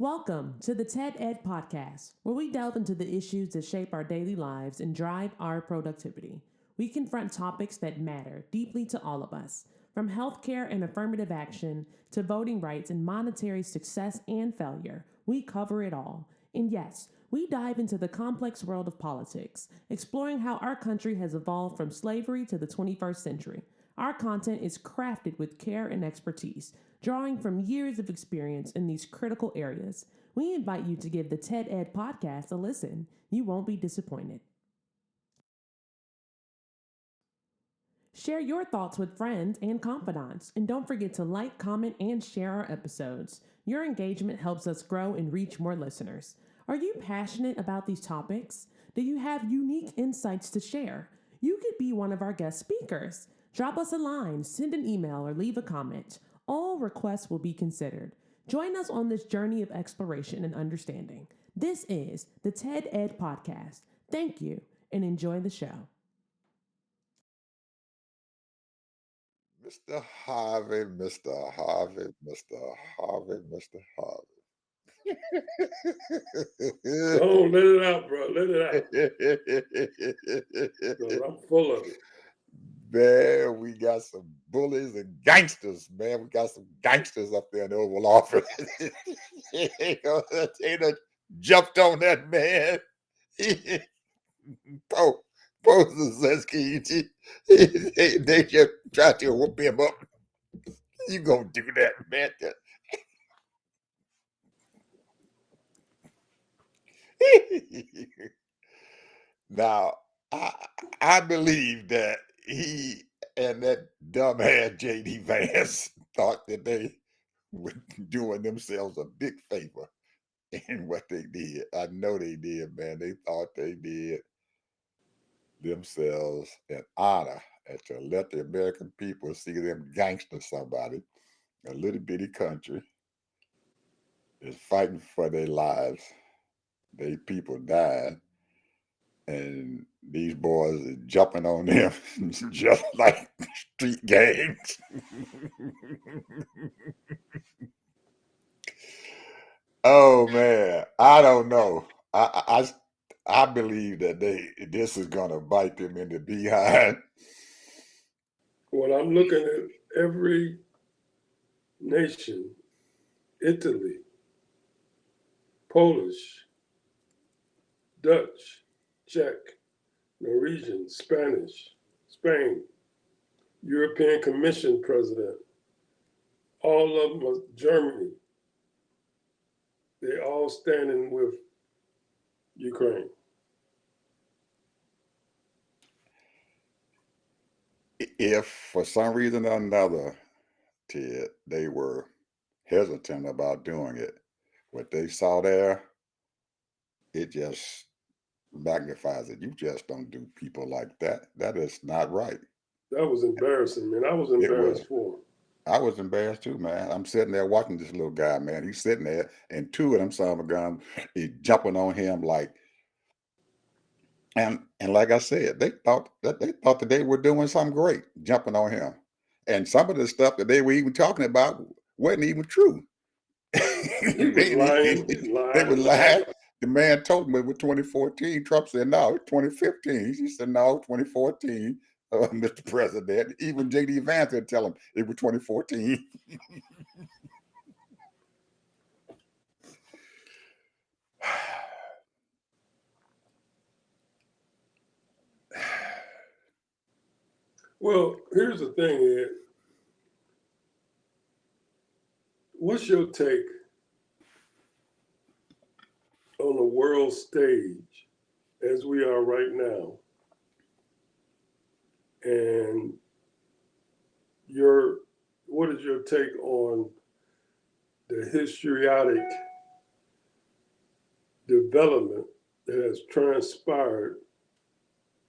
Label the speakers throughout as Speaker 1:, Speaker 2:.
Speaker 1: Welcome to the TED Ed Podcast, where we delve into the issues that shape our daily lives and drive our productivity. We confront topics that matter deeply to all of us, from healthcare and affirmative action to voting rights and monetary success and failure. We cover it all. And yes, we dive into the complex world of politics, exploring how our country has evolved from slavery to the 21st century. Our content is crafted with care and expertise, drawing from years of experience in these critical areas. We invite you to give the TED Ed podcast a listen. You won't be disappointed. Share your thoughts with friends and confidants, and don't forget to like, comment, and share our episodes. Your engagement helps us grow and reach more listeners. Are you passionate about these topics? Do you have unique insights to share? You could be one of our guest speakers. Drop us a line, send an email, or leave a comment. All requests will be considered. Join us on this journey of exploration and understanding. This is the TED Ed Podcast. Thank you, and enjoy the show.
Speaker 2: Mr. Harvey, Mr. Harvey, Mr. Harvey, Mr. Harvey.
Speaker 3: Don't let it out, bro. Let it out. 'Cause I'm full of it.
Speaker 2: Man, we got some bullies and gangsters, man. We got some gangsters up there in the Oval Office. They done jumped on that man. Pope Zelensky, they just tried to whoop him up. You gonna do that, man? Now, I believe that he and that dumbass J.D. Vance thought that they were doing themselves a big favor in what they did. I know they did, man. They thought they did themselves an honor and to let the American people see them gangster somebody, a little bitty country, is fighting for their lives. They people died. And these boys are jumping on them just like street gangs. Oh man, I don't know. I believe that this is gonna bite them in the behind.
Speaker 3: When I'm looking at every nation, Italy, Polish, Dutch, Czech, Norwegian, Spanish, Spain, European Commission president, all of them are Germany. They all standing with Ukraine.
Speaker 2: If for some reason or another, Ted, they were hesitant about doing it, what they saw there, it just magnifies it. You just don't do people like that. That is not right.
Speaker 3: That was embarrassing, man. I was
Speaker 2: It was.
Speaker 3: embarrassed for him.
Speaker 2: I was embarrassed too, man. I'm sitting there watching this little guy, man. He's sitting there, and two of them son of a gun is jumping on him like, and like I said, they thought that they were doing something great, jumping on him, and some of the stuff that they were even talking about wasn't even true.
Speaker 3: He was lying.
Speaker 2: They were lying. The man told me it was 2014. Trump said, no, it's 2015. He said, no, 2014, Mr. President. Even J.D. Vance would tell him it was 2014.
Speaker 3: Well, here's the thing, Ed. What's your take on the world stage as we are right now? And what is your take on the histrionic development that has transpired,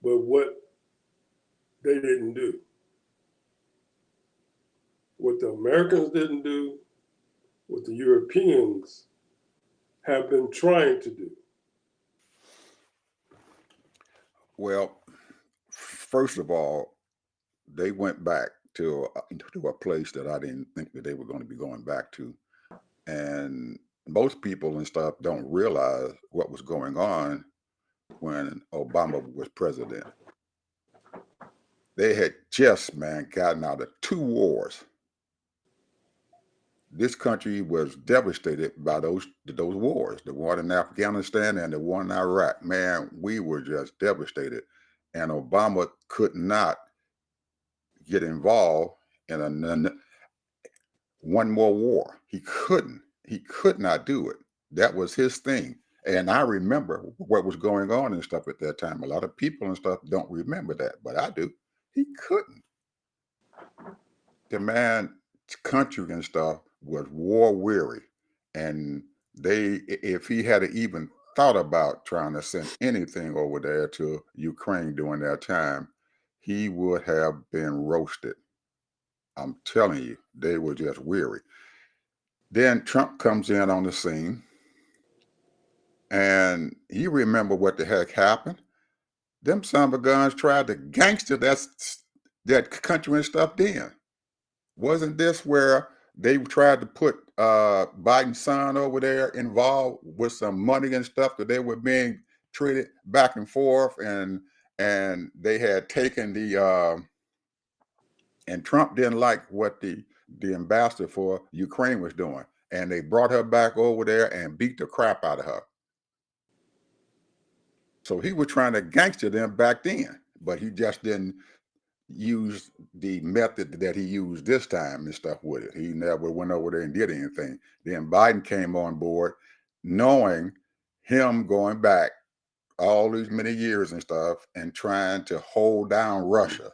Speaker 3: but what they didn't do? What the Americans didn't do, what the Europeans have been trying to do.
Speaker 2: Well, first of all, they went back to a place that I didn't think that they were going to be going back to. And most people and stuff don't realize what was going on when Obama was president. They had just, man, gotten out of 2 wars. This country was devastated by those wars, the one in Afghanistan and the one in Iraq. Man, we were just devastated. And Obama could not get involved in one more war. He couldn't. He could not do it. That was his thing. And I remember what was going on and stuff at that time. A lot of people and stuff don't remember that, but I do. He couldn't. The man's country and stuff was war weary. And if he had even thought about trying to send anything over there to Ukraine during that time, he would have been roasted. I'm telling you, they were just weary. Then Trump comes in on the scene, and you remember what the heck happened? Them son of a guns tried to gangster that country and stuff then. Wasn't this where they tried to put Biden's son over there involved with some money and stuff that they were being traded back and forth, and they had taken and Trump didn't like what the ambassador for Ukraine was doing, and they brought her back over there and beat the crap out of her. So he was trying to gangster them back then, but he just didn't use the method that he used this time and stuff with it. He never went over there and did anything. Then Biden came on board, knowing him going back all these many years and stuff and trying to hold down Russia.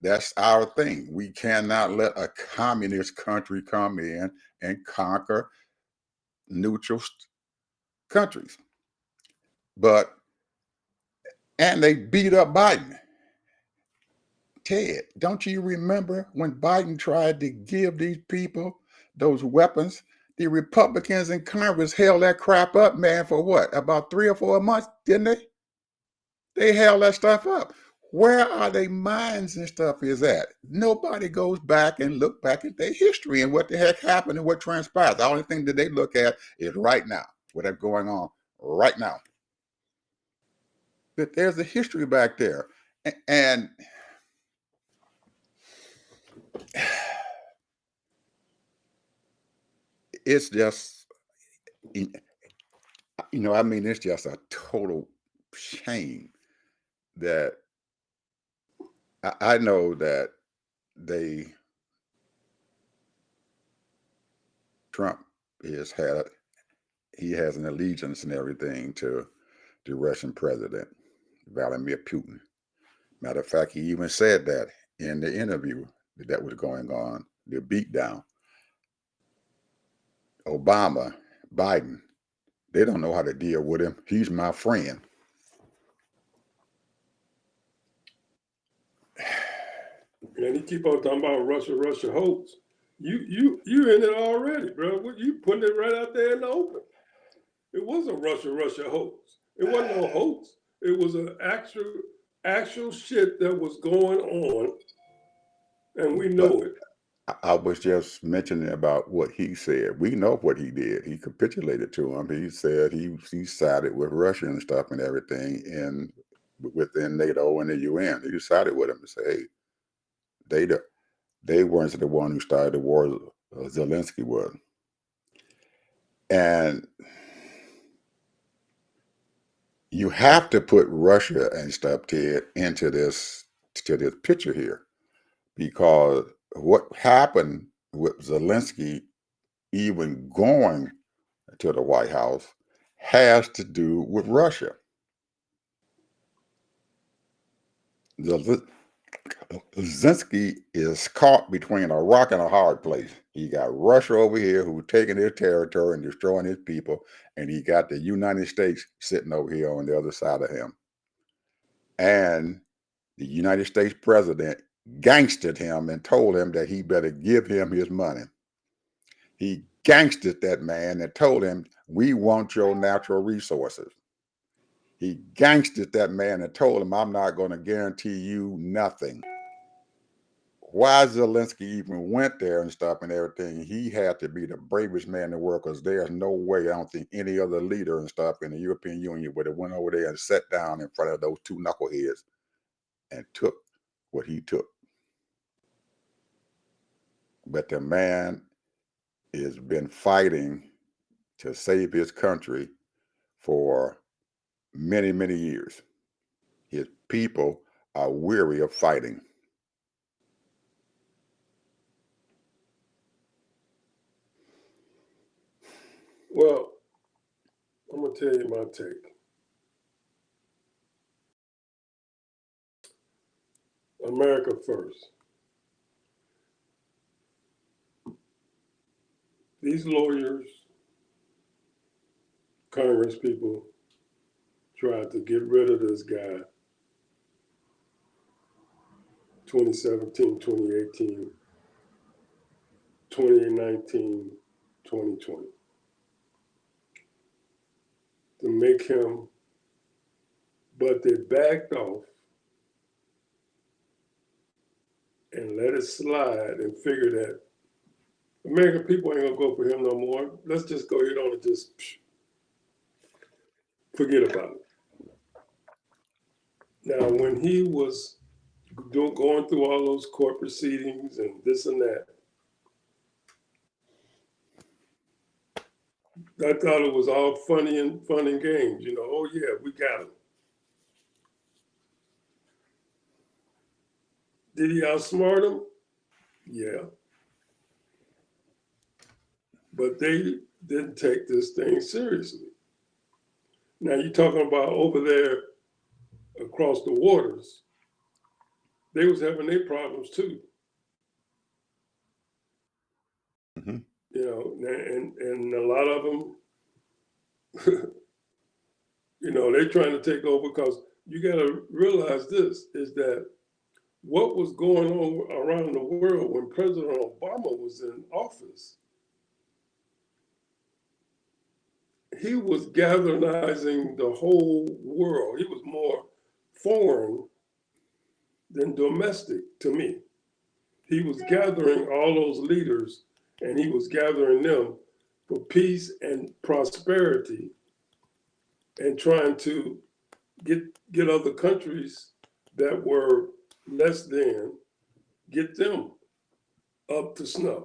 Speaker 2: That's our thing. We cannot let a communist country come in and conquer neutral countries. And they beat up Biden. Ted, don't you remember when Biden tried to give these people those weapons? The Republicans in Congress held that crap up, man, for what? About 3 or 4 months, didn't they? They held that stuff up. Where are their minds and stuff is at? Nobody goes back and look back at their history and what the heck happened and what transpired. The only thing that they look at is right now, what's going on right now. But there's a history back there. And it's just, it's just a total shame that I know that Trump he has an allegiance and everything to the Russian president, Vladimir Putin. Matter of fact, he even said that in the interview that was going on, the beatdown. Obama, Biden, they don't know how to deal with him. He's my friend.
Speaker 3: And he keep on talking about Russia hoax. You in it already, bro. You putting it right out there in the open. It was a Russia hoax. It wasn't no hoax. It was an actual shit that was going on, and we know it.
Speaker 2: I was just mentioning about what he said. We know what he did. He capitulated to him. He said he sided with Russia and stuff and everything within NATO and the UN. He sided with him and said, hey, they weren't the one who started the war. Zelensky was. And you have to put Russia and stuff, Ted, into this picture here, because what happened with Zelensky even going to the White House has to do with Russia. Zelensky is caught between a rock and a hard place. He got Russia over here who's taking his territory and destroying his people, and he got the United States sitting over here on the other side of him. And the United States president gangstered him and told him that he better give him his money. He gangstered that man and told him, we want your natural resources. He gangstered that man and told him, I'm not going to guarantee you nothing. why Zelensky even went there and stuff and everything, he had to be the bravest man in the world, because there's no way, I don't think any other leader and stuff in the European Union would have went over there and sat down in front of those two knuckleheads and took what he took. But the man has been fighting to save his country for many, many years. His people are weary of fighting.
Speaker 3: Well, I'm going to tell you my take. America first. These lawyers, Congress people, tried to get rid of this guy 2017, 2018, 2019, 2020. To make him, but they backed off and let it slide and figured that American people ain't gonna go for him no more. Let's just go ahead on and just forget about it. Now, when he was going through all those court proceedings and this and that, I thought it was all fun and games. You know, oh yeah, we got him. Did he outsmart him? Yeah. But they didn't take this thing seriously. Now you're talking about over there across the waters, they was having their problems too.
Speaker 2: Mm-hmm.
Speaker 3: You know, and a lot of them, you know, they're trying to take over, because you got to realize this, is that what was going on around the world when President Obama was in office, he was galvanizing the whole world. He was more foreign than domestic to me. He was gathering all those leaders, and he was gathering them for peace and prosperity, and trying to get other countries that were less than, get them up to snuff.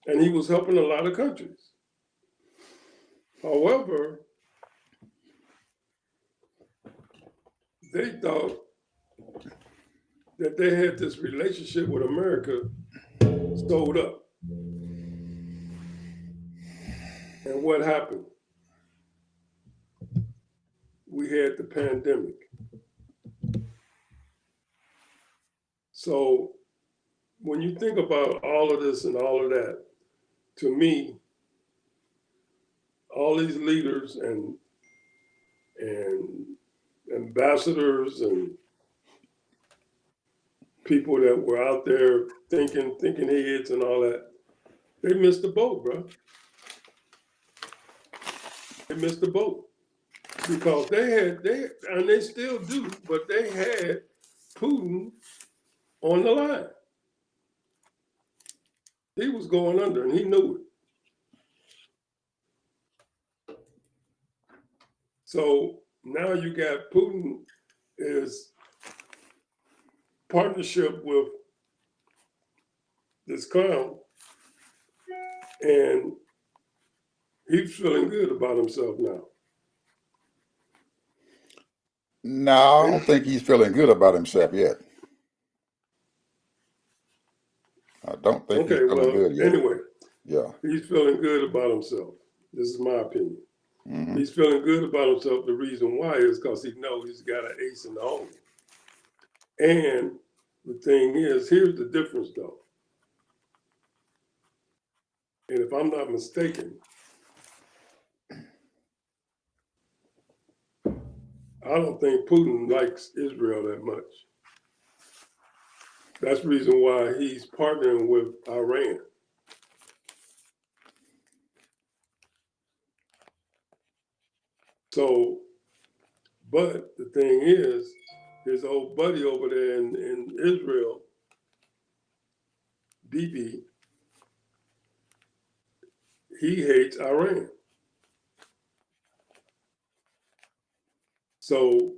Speaker 3: And he was helping a lot of countries. However, they thought that they had this relationship with America sewed up. And what happened? We had the pandemic. So when you think about all of this and all of that, to me, all these leaders and ambassadors and people that were out there thinking heads and all that, they missed the boat, bro. They missed the boat, because and they still do, but they had Putin on the line. He was going under, and he knew it. So now you got Putin is partnership with this clown, and he's feeling good about himself now.
Speaker 2: No, I don't think he's feeling good about himself yet. I don't think he's feeling good yet.
Speaker 3: Anyway,
Speaker 2: yeah,
Speaker 3: he's feeling good about himself. This is my opinion.
Speaker 2: Mm-hmm.
Speaker 3: He's feeling good about himself. The reason why is because he knows he's got an ace in the hole. And the thing is, here's the difference though. And if I'm not mistaken, I don't think Putin likes Israel that much. That's the reason why he's partnering with Iran. So, but the thing is, his old buddy over there in Israel, Bibi, he hates Iran. So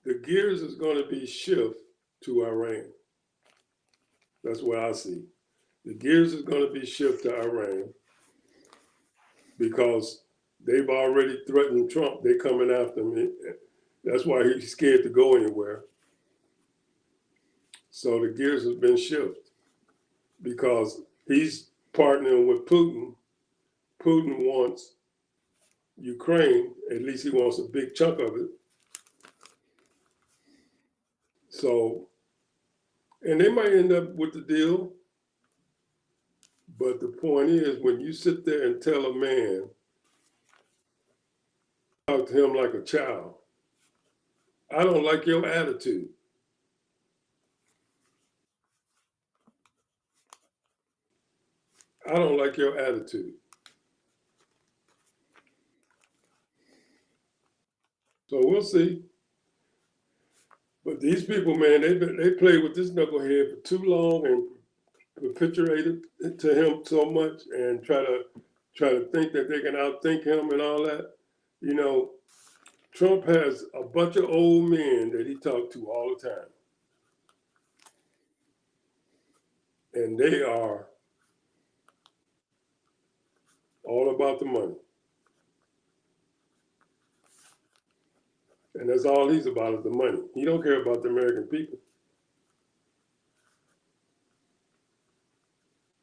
Speaker 3: the gears is going to be shift to Iran. That's what I see. The gears is going to be shift to Iran because they've already threatened Trump. They're coming after him. That's why he's scared to go anywhere. So the gears have been shifted because he's partnering with Putin. Putin wants Ukraine, at least he wants a big chunk of it. So, and they might end up with the deal. But the point is, when you sit there and tell a man, talk to him like a child, I don't like your attitude. I don't like your attitude. So we'll see. But these people, man, they played with this knucklehead for too long and perpetuated to him so much and try to think that they can outthink him and all that. You know, Trump has a bunch of old men that he talked to all the time. And they are all about the money. And that's all he's about is the money. He don't care about the American people.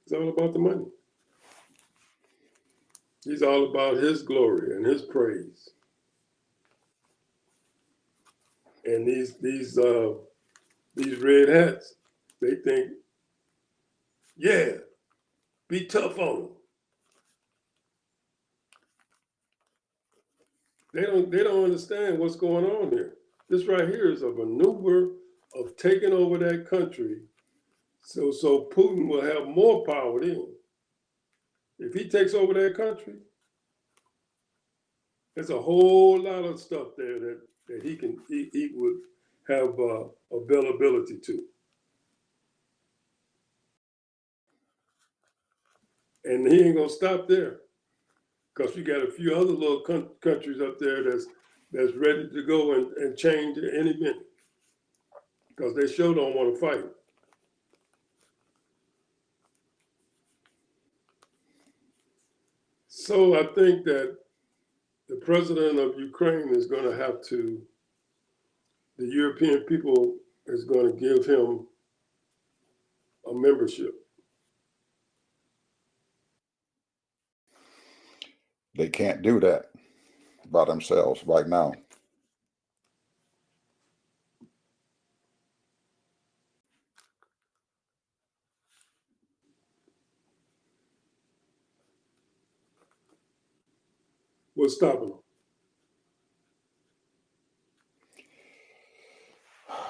Speaker 3: It's all about the money. He's all about his glory and his praise. And these red hats, they think, yeah, be tough on them. They don't understand what's going on here. This right here is a maneuver of taking over that country so Putin will have more power then. If he takes over that country, there's a whole lot of stuff there that he would have availability to. And he ain't gonna stop there, because you got a few other little countries up there that's ready to go and change at any minute, because they sure don't want to fight. So I think that the president of Ukraine is going to have to, the European people is going to give him a membership.
Speaker 2: They can't do that by themselves right now.
Speaker 3: What's stopping them?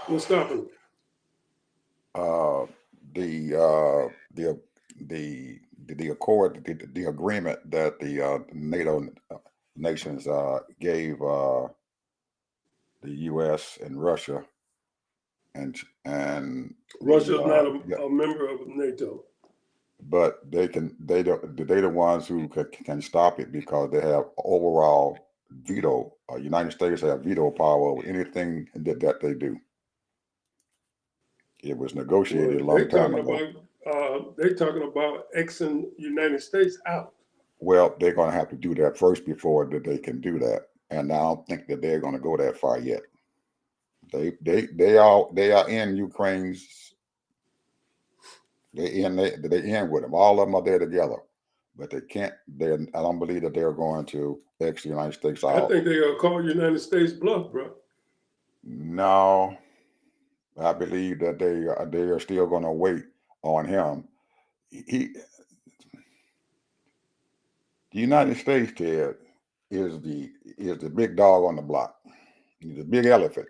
Speaker 3: What's stopping them?
Speaker 2: The accord, the agreement that the NATO nations gave the U.S. and Russia, and
Speaker 3: Russia's not a member of NATO.
Speaker 2: But they're the ones who can stop it because they have overall veto. United States have veto power over anything that they do. It was negotiated a long time ago.
Speaker 3: They're talking about Xing United States out.
Speaker 2: Well, they're going to have to do that first before they can do that, and I don't think that they're going to go that far yet. They are in Ukraine's. They in with them. All of them are there together, but they can't. I don't believe that they're going to X the United States out.
Speaker 3: I think they're gonna call United States bluff, bro.
Speaker 2: No, I believe that they are still going to wait on him. The United States, Ted, is the big dog on the block. He's the big elephant.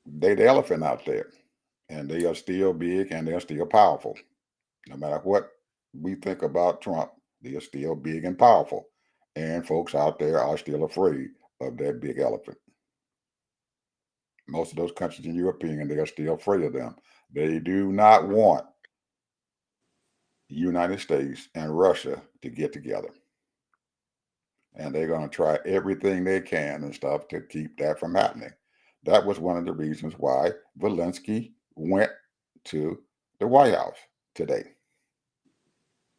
Speaker 2: They're the elephant out there, and they are still big and they're still powerful. No matter what we think about Trump, they are still big and powerful, and folks out there are still afraid of that big elephant. Most of those countries in European, they are still afraid of them. They do not want the United States and Russia to get together. And they're going to try everything they can and stuff to keep that from happening. That was one of the reasons why Zelensky went to the White House today.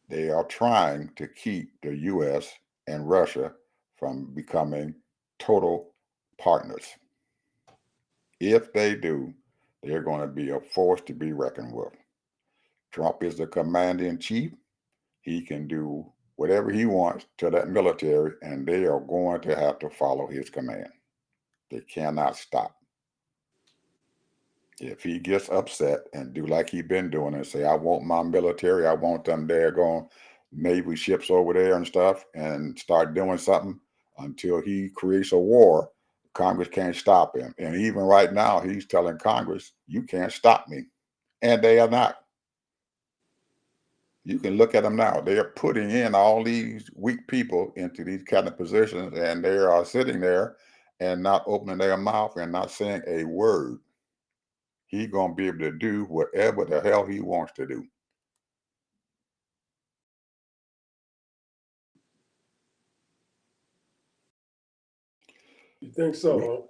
Speaker 2: They are trying to keep the U.S. and Russia from becoming total partners. If they do, they're going to be a force to be reckoned with. Trump is the commander in chief. He can do whatever he wants to that military, and they are going to have to follow his command. They cannot stop. If he gets upset and do like he's been doing and say, I want my military, I want them there going Navy ships over there and stuff, and start doing something until he creates a war, Congress can't stop him. And even right now, he's telling Congress, you can't stop me. And they are not. You can look at them now. They are putting in all these weak people into these kind of positions, and they are sitting there and not opening their mouth and not saying a word. He's going to be able to do whatever the hell he wants to do.
Speaker 3: You think so, huh?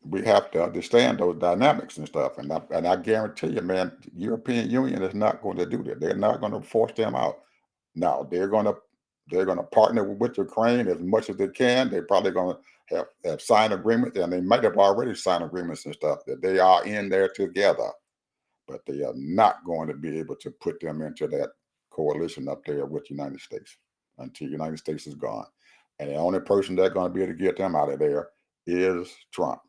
Speaker 2: We have to understand those dynamics and stuff. And I guarantee you, man, European Union is not going to do that. They're not going to force them out. No, they're going to partner with Ukraine as much as they can. They're probably going to have signed agreements, and they might have already signed agreements and stuff that they are in there together. But they are not going to be able to put them into that coalition up there with the United States until the United States is gone. And the only person that's going to be able to get them out of there is Trump.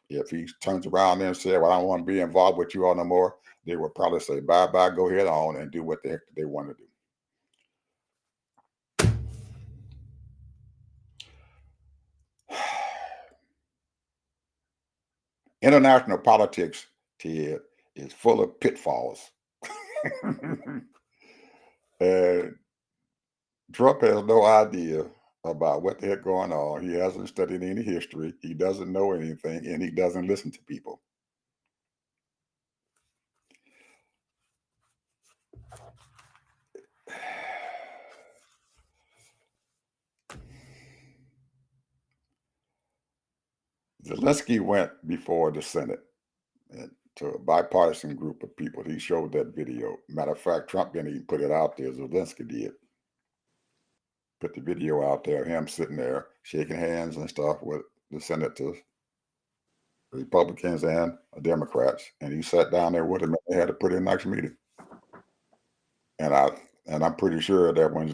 Speaker 2: If he turns around and says, well, I don't want to be involved with you all no more, they will probably say, bye-bye, go ahead on and do what the heck they want to do. International politics, Ted, is full of pitfalls. And Trump has no idea about what the heck going on. He hasn't studied any history. He doesn't know anything, and he doesn't listen to people. Zelensky went before the Senate to a bipartisan group of people. He showed that video. Matter of fact, Trump didn't even put it out there. Zelensky did. Put the video out there, him sitting there shaking hands and stuff with the senators, Republicans and Democrats, and he sat down there with them, and they had a pretty nice meeting. And I'm pretty sure that when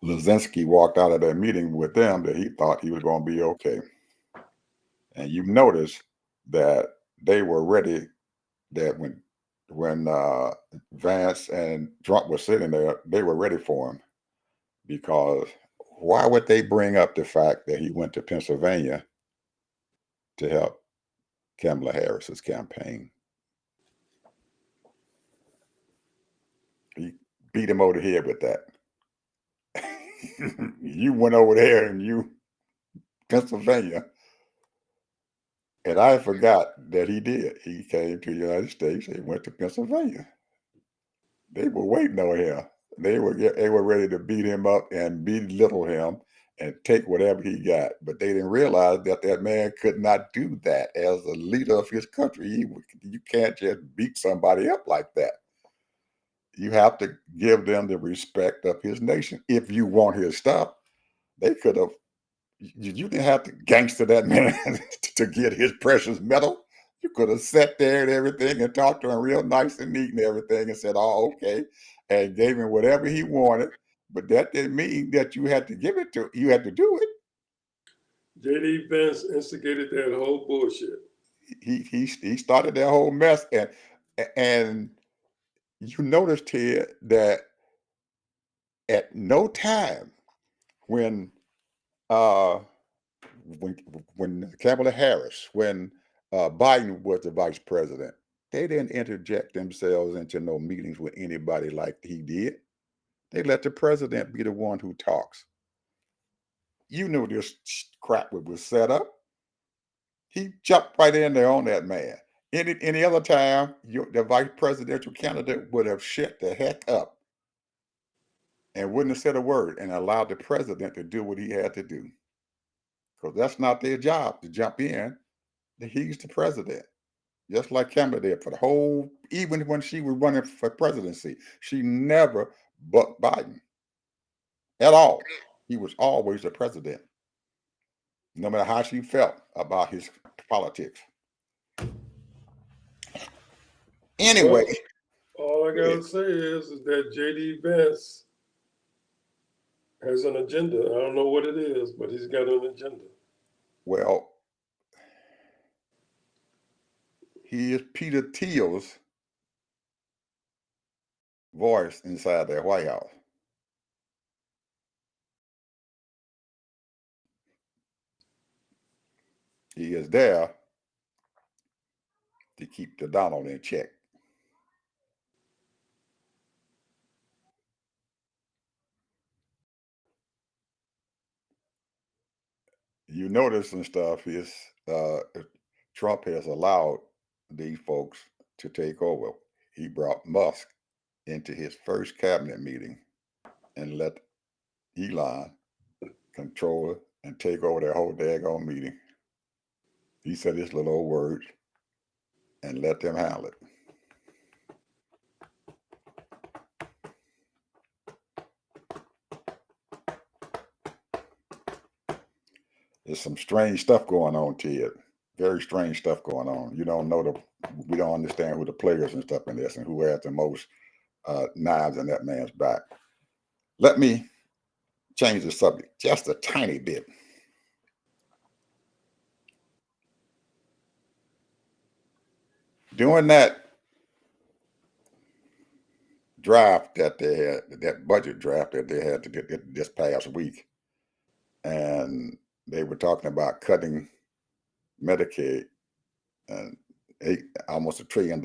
Speaker 2: Zelensky walked out of that meeting with them, that he thought he was going to be okay. And you notice that they were ready. That when Vance and Trump were sitting there, they were ready for him, because why would they bring up the fact that he went to Pennsylvania to help Kamala Harris's campaign? He beat him over the head with that. You went over there and you Pennsylvania. And I forgot that he did. He came to the United States. He went to Pennsylvania. They were waiting on him. They were ready to beat him up and belittle him and take whatever he got. But they didn't realize that that man could not do that as a leader of his country. You can't just beat somebody up like that. You have to give them the respect of his nation. If you want his stuff, they could have. You didn't have to gangster that man to get his precious metal. You could have sat there and everything and talked to him real nice and neat and everything and said, oh, okay, and gave him whatever he wanted. But that didn't mean that you had to give it to, you had to do it.
Speaker 3: J.D. Vance instigated that whole bullshit.
Speaker 2: He started that whole mess. And you noticed here that at no time when uh when Kamala Harris, when Biden was the vice president, they didn't interject themselves into no meetings with anybody like he did. They let the president be the one who talks. You knew this crap was set up. He jumped right in there on that man. Any other time, the vice presidential candidate would have shut the heck up and wouldn't have said a word and allowed the president to do what he had to do. Because that's not their job to jump in. He's the president. Just like Kamala did for the whole, even when she was running for presidency, she never bucked Biden at all. He was always the president, no matter how she felt about his politics. Anyway,
Speaker 3: All I gotta say is that JD Vance has an agenda. I don't know what it is, but he's got an agenda.
Speaker 2: well, he is Peter Thiel's voice inside that White House. He is there to keep the Donald in check. You notice and stuff is Trump has allowed these folks to take over. He brought Musk into his first cabinet meeting and let Elon control it and take over their whole daggone meeting. He said his little old words and let them handle it. There's some strange stuff going on, Ted. Very strange stuff going on. You don't know we don't understand who the players and stuff in this and who has the most knives in that man's back. Let me change the subject just a tiny bit. During that draft that they had, that budget draft that they had to get this past week, and they were talking about cutting Medicaid and almost $1 trillion in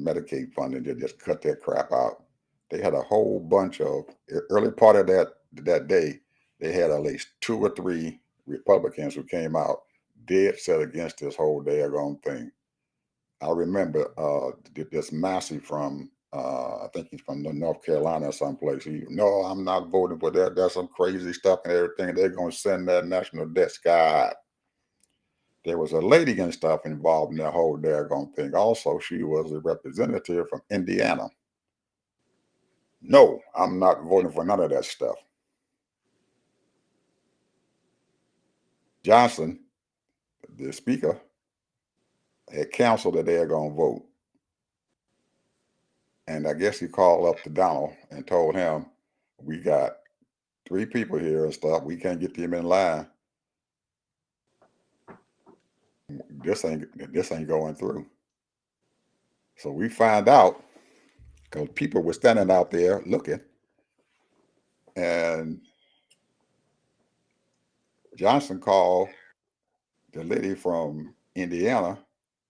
Speaker 2: Medicaid funding. They just cut that crap out. They had a whole bunch of early part of that day. They had at least 2 or 3 Republicans who came out dead set against this whole daggone thing. I remember this Massey from I think he's from North Carolina or someplace. No, I'm not voting for that. That's some crazy stuff and everything. They're going to send that national debt sky high. There was a lady and stuff involved in that whole daggone thing. Also, she was a representative from Indiana. No, I'm not voting for none of that stuff. Johnson, the speaker, had canceled that they're going to vote. And I guess he called up to Donald and told him, we got 3 people here and stuff. We can't get them in line. This ain't going through. So we find out because people were standing out there looking, and Johnson called the lady from Indiana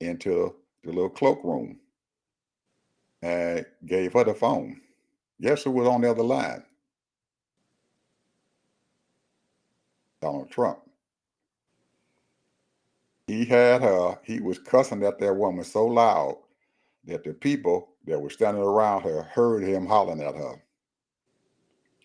Speaker 2: into the little cloakroom and gave her the phone. Guess who was on the other line? Donald Trump. He was cussing at that woman so loud that the people that were standing around her heard him hollering at her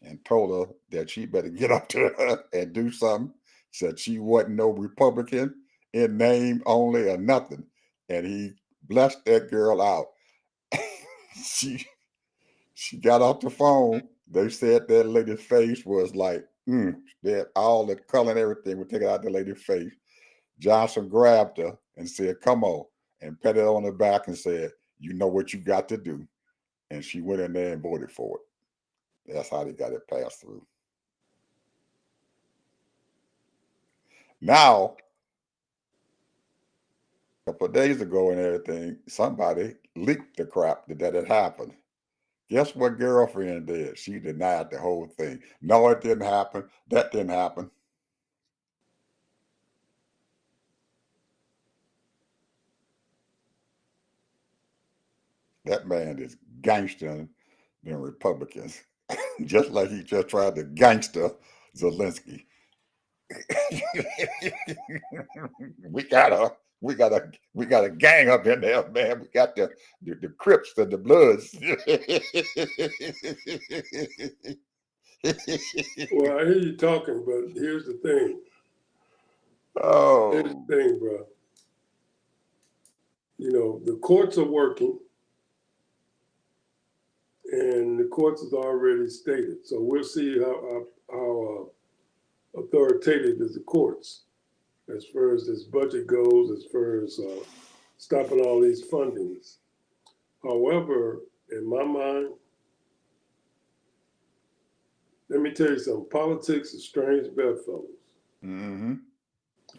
Speaker 2: and told her that she better get up to her and do something. Said she wasn't no Republican in name only or nothing. And he blessed that girl out. she got off the phone. They said that lady's face was like, that all the color and everything was taken out the lady's face. Johnson grabbed her and said, come on, and patted her on the back and said, you know what you got to do. And she went in there and voted for it. That's how they got it passed through. Now, a couple of days ago and everything, somebody leaked the crap that had happened. Guess what girlfriend did? She denied the whole thing. No, it didn't happen. That didn't happen. That man is gangster than Republicans. Just like he just tried to gangster Zelensky. We got her. We got a gang up in there, man. We got the Crips and the Bloods.
Speaker 3: Well, I hear you talking, but here's the thing. Here's the
Speaker 2: Oh,
Speaker 3: thing, bro. You know, the courts are working, and the courts has already stated. So we'll see how authoritative is the courts as far as this budget goes, as far as stopping all these fundings. However, in my mind, let me tell you something. Politics is strange bedfellows.
Speaker 2: mm-hmm.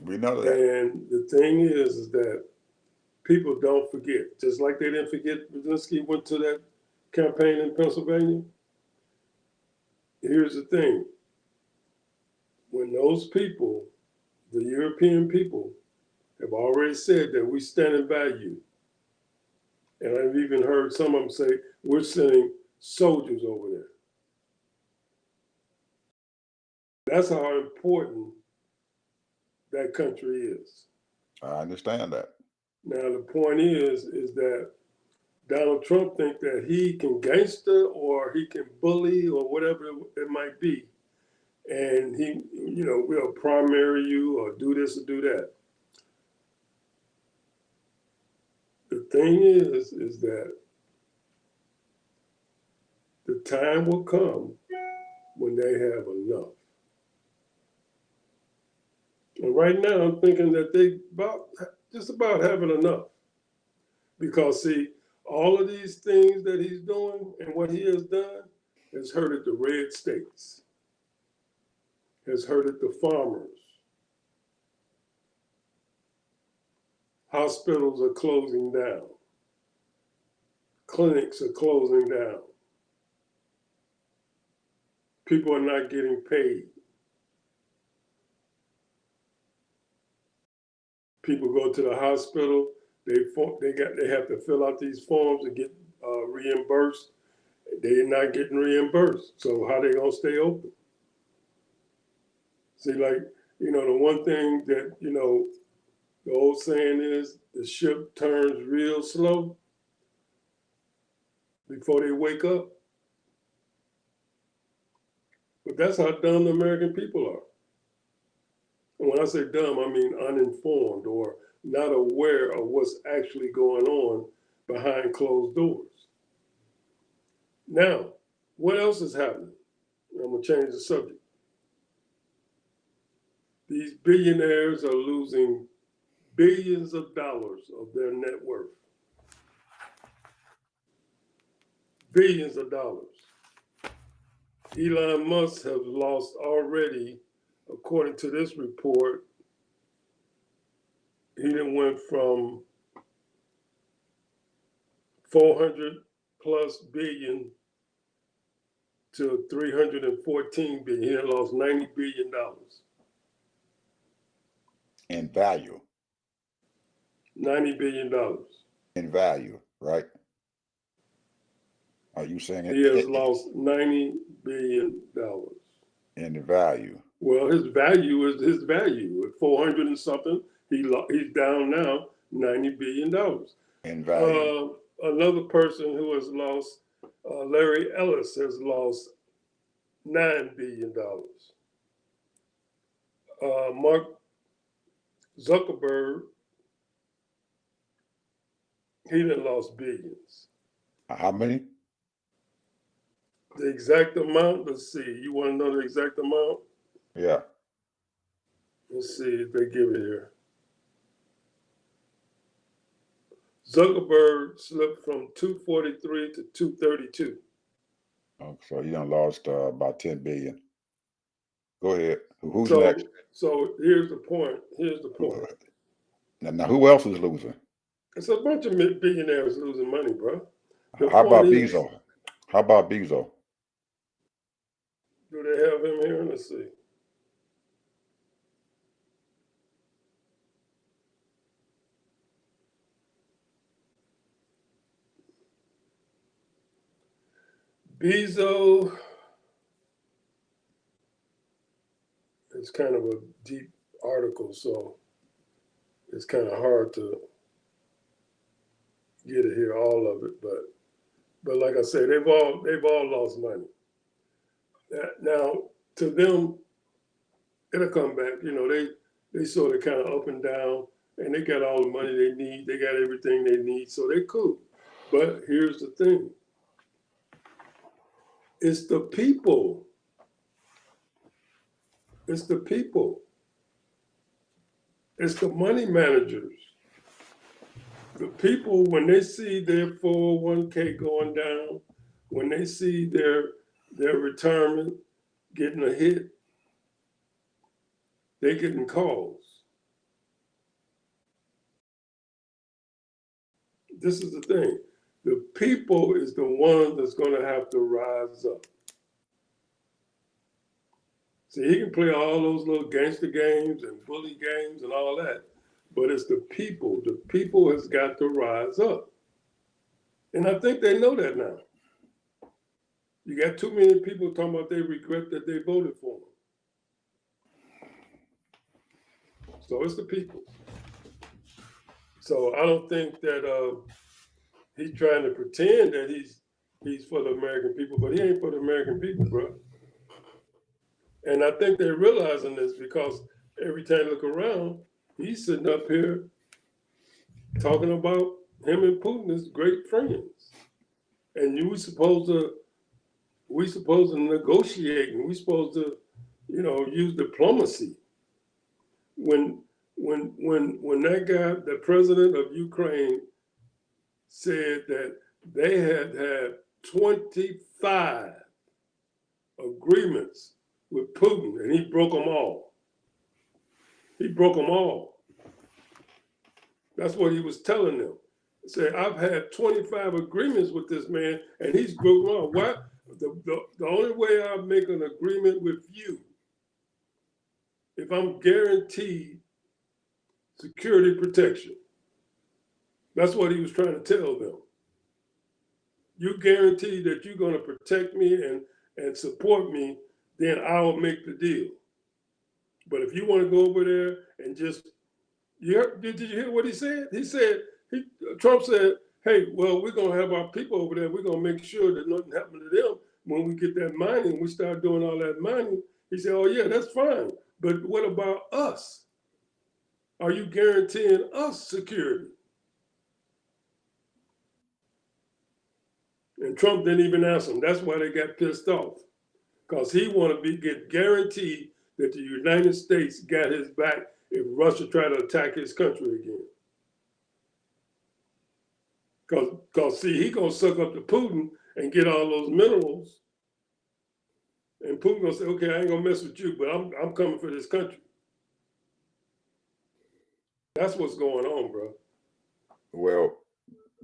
Speaker 2: We know that.
Speaker 3: And the thing is that people don't forget. Just like they didn't forget Brzezinski went to that campaign in Pennsylvania. Here's the thing. When those people, the European people, have already said that we stand by you, and I've even heard some of them say, we're sending soldiers over there. That's how important that country is.
Speaker 2: I understand that.
Speaker 3: Now the point is that Donald Trump think that he can gangster or he can bully or whatever it might be, and he, you know, will primary you or do this or do that. The thing is that the time will come when they have enough. And right now, I'm thinking that they just about having enough. Because see, all of these things that he's doing and what he has done has hurted the red states, has hurted the farmers. Hospitals are closing down. Clinics are closing down. People are not getting paid. People go to the hospital, they have to fill out these forms to get reimbursed. They're not getting reimbursed. So how they gonna stay open? See, like, you know, the one thing that, you know, the old saying is the ship turns real slow before they wake up. But that's how dumb the American people are. And when I say dumb, I mean uninformed or not aware of what's actually going on behind closed doors. Now, what else is happening? I'm going to change the subject. These billionaires are losing billions of dollars of their net worth. Billions of dollars. Elon Musk has lost already, according to this report, he done went from 400 plus billion to 314 billion. He had lost $90 billion.
Speaker 2: In value.
Speaker 3: $90 billion.
Speaker 2: In value, right? Are you saying
Speaker 3: He has lost $90 billion.
Speaker 2: In the value?
Speaker 3: Well, his value is his value. At 400 and something, he's down now $90 billion.
Speaker 2: In value.
Speaker 3: Another person who has lost, Larry Ellis has lost $9 billion. Mark Zuckerberg, he done lost billions.
Speaker 2: How many?
Speaker 3: The exact amount, let's see. You want to know the exact amount?
Speaker 2: Yeah.
Speaker 3: Let's see if they give it here. Zuckerberg slipped from 243 to 232.
Speaker 2: Oh, so he done lost about 10 billion. Go ahead. Who's
Speaker 3: So,
Speaker 2: next?
Speaker 3: so here's the point.
Speaker 2: Now, who else is losing?
Speaker 3: It's a bunch of billionaires losing money, bro.
Speaker 2: How about Bezos? How about Bezos?
Speaker 3: Do they have him here? Let's see. Bezos, it's kind of a deep article, so it's kind of hard to get it here, all of it. But like I say, they've all lost money. Now to them, it'll come back. They sort of kind of up and down, and they got all the money they need. They got everything they need, so they're cool. But here's the thing: it's the people. It's the people. It's the money managers. The people, when they see their 401k going down, when they see their retirement getting a hit, they getting calls. This is the thing. The people is the one that's going to have to rise up. See, he can play all those little gangster games and bully games and all that, but it's the people. The people has got to rise up. And I think they know that now. You got too many people talking about they regret that they voted for him. So it's the people. So I don't think that he's trying to pretend that he's for the American people, but he ain't for the American people, bro. And I think they're realizing this because every time you look around, he's sitting up here talking about him and Putin as great friends. And we supposed to negotiate, and we supposed to, use diplomacy. When that guy, the president of Ukraine, said that they had 25 agreements with Putin, and he broke them all. He broke them all. That's what he was telling them. He said, I've had 25 agreements with this man, and he's broken them all. Why? The only way I make an agreement with you, if I'm guaranteed security protection. That's what he was trying to tell them. You guarantee that you're going to protect me and support me, then I'll make the deal. But if you want to go over there and just, did you hear what he said? Trump said, hey, well, we're going to have our people over there. We're going to make sure that nothing happened to them when we get that mining. We start doing all that mining. He said, oh, yeah, that's fine. But what about us? Are you guaranteeing us security? And Trump didn't even answer him. That's why they got pissed off. Because he want to get guaranteed that the United States got his back if Russia tried to attack his country again. Because see, he going to suck up to Putin and get all those minerals. And Putin going to say, okay, I ain't going to mess with you, but I'm coming for this country. That's what's going on, bro.
Speaker 2: Well,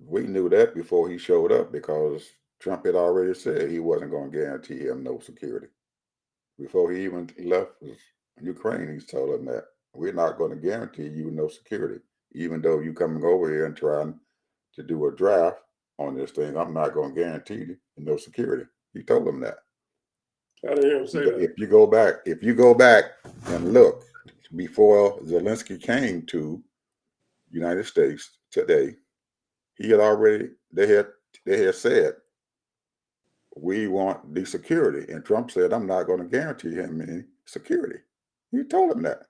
Speaker 2: we knew that before he showed up because Trump had already said he wasn't going to guarantee him no security. Before he even left Ukraine, he's told him that we're not going to guarantee you no security. Even though you coming over here and trying to do a draft on this thing, I'm not going to guarantee you no security. He told him that.
Speaker 3: I didn't hear him say that.
Speaker 2: If you go back and look, before Zelensky came to United States today, he had already they had said we want the security, and Trump said I'm not going to guarantee him any security. He told him that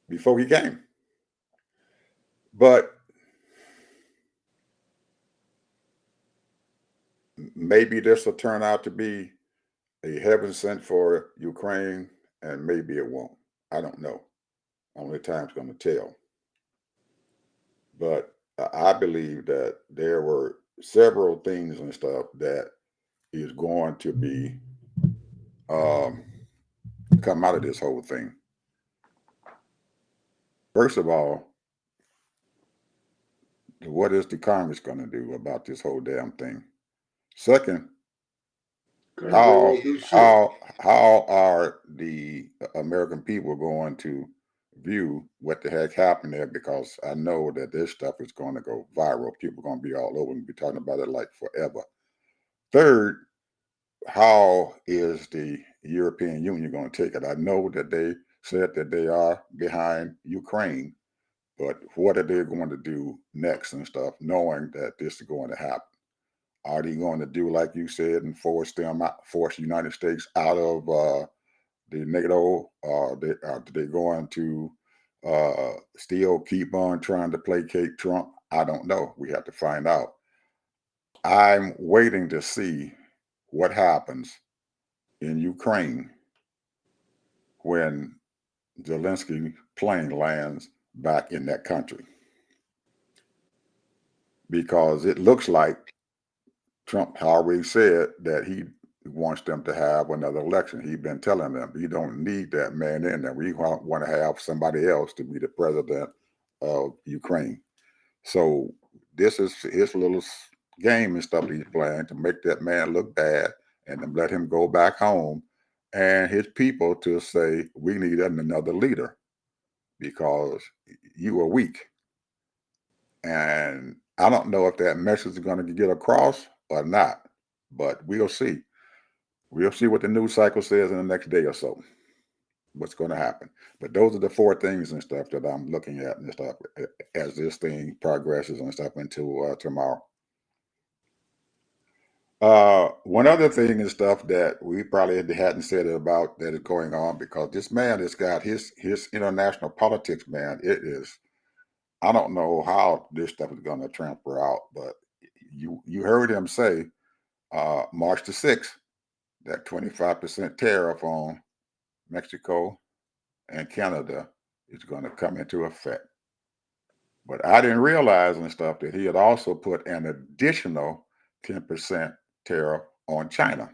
Speaker 2: before he came. But maybe this will turn out to be a heaven sent for Ukraine, and maybe it won't. I don't know. Only time's going to tell. But I believe that there were several things and stuff that is going to be come out of this whole thing. First of all, what is the Congress going to do about this whole damn thing? Second, how are the American people going to view what the heck happened there? Because I know that this stuff is going to go viral. People are going to be all over and be talking about it like forever. Third, how is the European Union going to take it? I know that they said that they are behind Ukraine, but what are they going to do next and stuff, knowing that this is going to happen? Are they going to do like you said and force the United States out of the NATO? Are they going to still keep on trying to placate Trump? I don't know. We have to find out. I'm waiting to see what happens in Ukraine when Zelensky plane lands back in that country, because it looks like Trump already said that he wants them to have another election. He's been telling them he don't need that man in there. We want to have somebody else to be the president of Ukraine. So this is his little game and stuff he's playing to make that man look bad and to let him go back home, and his people to say we need another leader because you are weak. And I don't know if that message is going to get across or not, but we'll see. We'll see what the news cycle says in the next day or so, what's going to happen. But those are the four things and stuff that I'm looking at and stuff as this thing progresses and stuff into tomorrow. One other thing and stuff that we probably hadn't said about that is going on, because this man has got his international politics, man. It is, I don't know how this stuff is going to transfer out, but you heard him say March the 6th, that 25% tariff on Mexico and Canada is going to come into effect. But I didn't realize and stuff that he had also put an additional 10% tariff on China.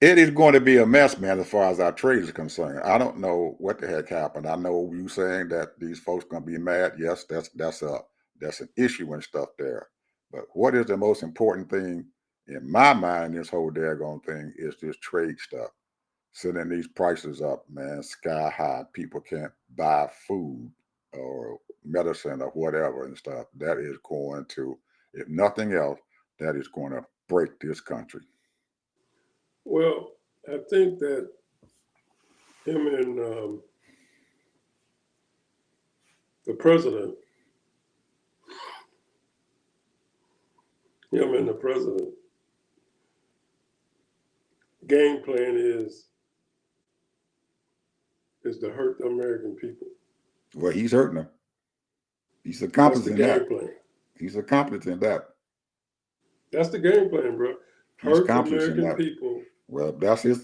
Speaker 2: It is going to be a mess, man, as far as our trade is concerned. I don't know what the heck happened. I know you saying that these folks going to be mad. Yes, that's an issue and stuff there. But what is the most important thing in my mind, this whole daggone thing, is this trade stuff. Sending these prices up, man, sky high. People can't buy food or medicine or whatever and stuff. That is going to, if nothing else, that is going to break this country.
Speaker 3: Well, I think that him and the president, game plan is to hurt the American people.
Speaker 2: Well, he's hurting them. He's
Speaker 3: That's
Speaker 2: accomplished
Speaker 3: the
Speaker 2: in
Speaker 3: game
Speaker 2: that.
Speaker 3: plan.
Speaker 2: He's accomplished in that.
Speaker 3: That's the game plan, bro.
Speaker 2: He's
Speaker 3: Hurt the
Speaker 2: accomplished in
Speaker 3: American
Speaker 2: that.
Speaker 3: people.
Speaker 2: Well, that's his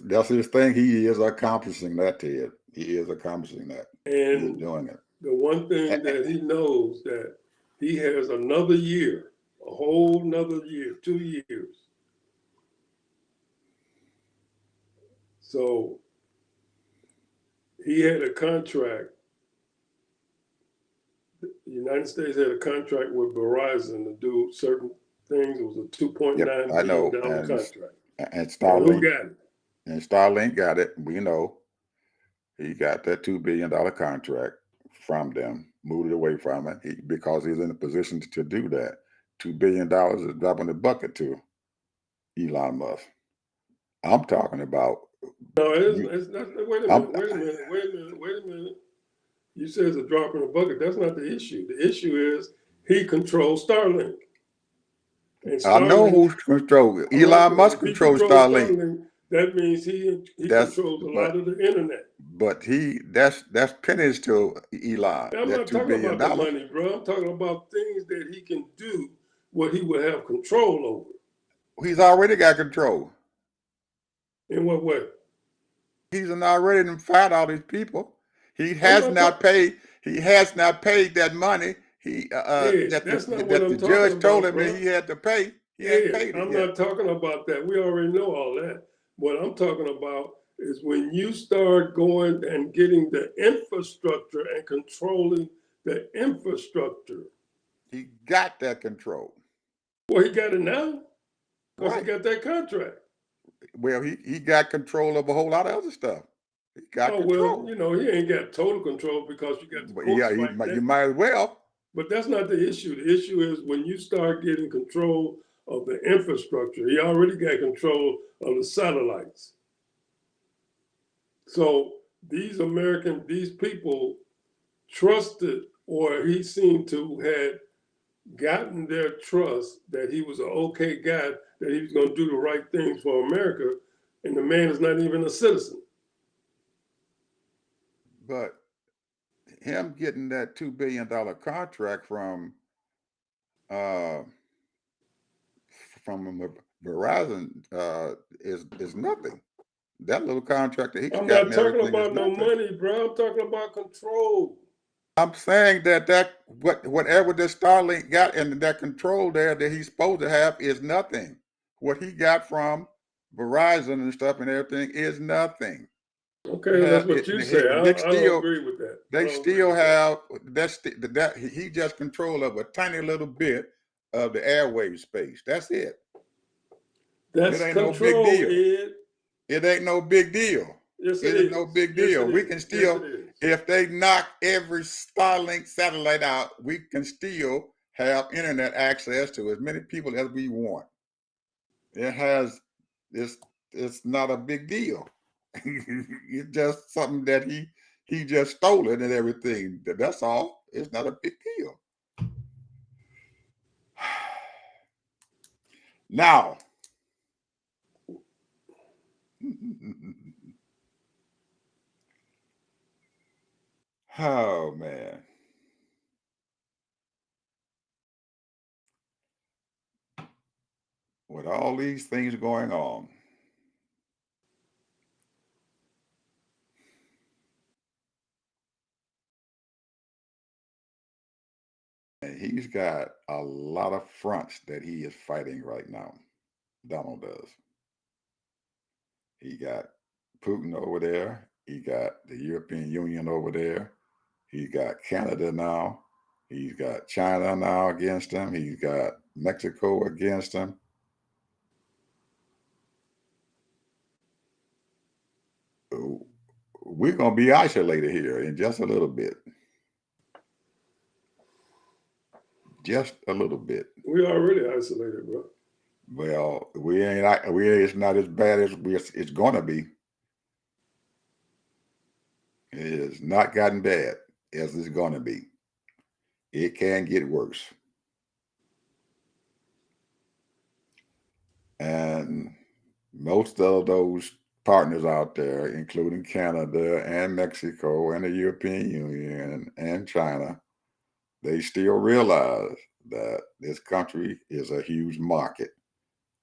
Speaker 2: thing. He is accomplishing that, Ted. He is accomplishing that. He is
Speaker 3: And
Speaker 2: doing it.
Speaker 3: the one thing that he knows, that he has another year, a whole another year, 2 years. So he had a contract. The United States had a contract with Verizon to do certain things. It was a $2.9 billion contract.
Speaker 2: And
Speaker 3: Starlink, who got it?
Speaker 2: And Starlink got it. We know he got that $2 billion contract from them, moved it away from it because he's in a position to do that. $2 billion is dropping the bucket to Elon Musk. I'm talking about.
Speaker 3: No, it's not. Wait a minute. You said it's a drop in the bucket. That's not the issue. The issue is he controls Starlink. And Starlink,
Speaker 2: I know who controls it. Elon Musk controls Starlink.
Speaker 3: That means he controls a lot of the internet.
Speaker 2: But that's pennies to Elon.
Speaker 3: I'm not talking about the money, bro. I'm talking about things that he can do, what he would have control over.
Speaker 2: He's already got control.
Speaker 3: In what way?
Speaker 2: He's already fired all these people. He has not paid. He has not paid that money. That the judge told him that he had to pay. He hasn't paid it.
Speaker 3: I'm not talking about that. We already know all that. What I'm talking about is when you start going and getting the infrastructure and controlling the infrastructure.
Speaker 2: He got that control.
Speaker 3: Well, he got it now because he got that contract.
Speaker 2: Well, he got control of a whole lot of other stuff. He got control.
Speaker 3: Well, he ain't got total control because you got the courts
Speaker 2: you might as well.
Speaker 3: But that's not the issue. The issue is when you start getting control of the infrastructure. He already got control of the satellites. So these people trusted, or he seemed to had gotten their trust that he was an okay guy, that he was going to do the right things for America, and the man is not even a citizen.
Speaker 2: But him getting that $2 billion contract from Verizon is nothing. That little contract that he's
Speaker 3: I'm
Speaker 2: got
Speaker 3: not
Speaker 2: and
Speaker 3: talking
Speaker 2: everything is
Speaker 3: about no
Speaker 2: nothing.
Speaker 3: money, bro. I'm talking about control.
Speaker 2: I'm saying that whatever the Starlink got and that control there that he's supposed to have is nothing. What he got from Verizon and stuff and everything is nothing.
Speaker 3: Okay, that's what you say. I don't agree with that.
Speaker 2: They still have that he just control of a tiny little bit of the airwave space. That's it.
Speaker 3: That's
Speaker 2: It ain't no big
Speaker 3: control,
Speaker 2: deal.
Speaker 3: Ed.
Speaker 2: It ain't no big deal.
Speaker 3: Yes,
Speaker 2: It is no big
Speaker 3: Yes,
Speaker 2: deal.
Speaker 3: it
Speaker 2: We
Speaker 3: is.
Speaker 2: can
Speaker 3: Yes,
Speaker 2: still,
Speaker 3: it is.
Speaker 2: if they knock every Starlink satellite out, we can still have internet access to as many people as we want. It has it's not a big deal. It's just something that he just stole it and everything. That's all. It's not a big deal. Now, oh man. With all these things going on, and he's got a lot of fronts that he is fighting right now. Donald does. He got Putin over there. He got the European Union over there. He got Canada now. He's got China now against him. He's got Mexico against him. We're going to be isolated here in just a little bit. Just a little bit.
Speaker 3: We already isolated, bro.
Speaker 2: Well, it's not as bad as it's going to be. It has not gotten bad as it's going to be. It can get worse. And most of those partners out there, including Canada and Mexico and the European Union and China, they still realize that this country is a huge market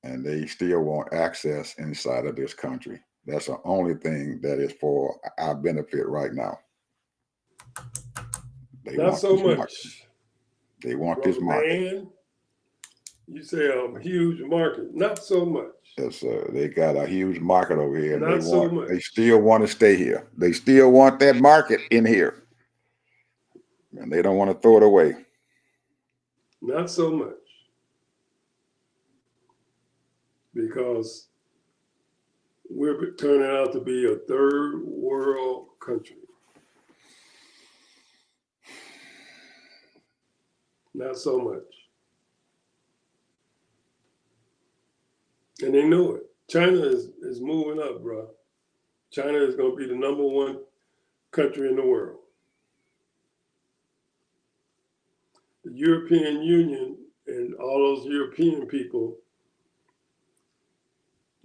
Speaker 2: and they still want access inside of this country. That's the only thing that is for our benefit right now. They
Speaker 3: Not
Speaker 2: want
Speaker 3: so
Speaker 2: this
Speaker 3: much.
Speaker 2: market. They want
Speaker 3: Brother
Speaker 2: this market.
Speaker 3: Man, you say a huge market. Not so much.
Speaker 2: Yes, they got a huge market over here. And
Speaker 3: Not so much.
Speaker 2: They still want to stay here. They still want that market in here. And they don't want to throw it away.
Speaker 3: Not so much. Because we're turning out to be a third world country. Not so much. And they know it. China is moving up, bro. China is going to be the number one country in the world. The European Union and all those European people,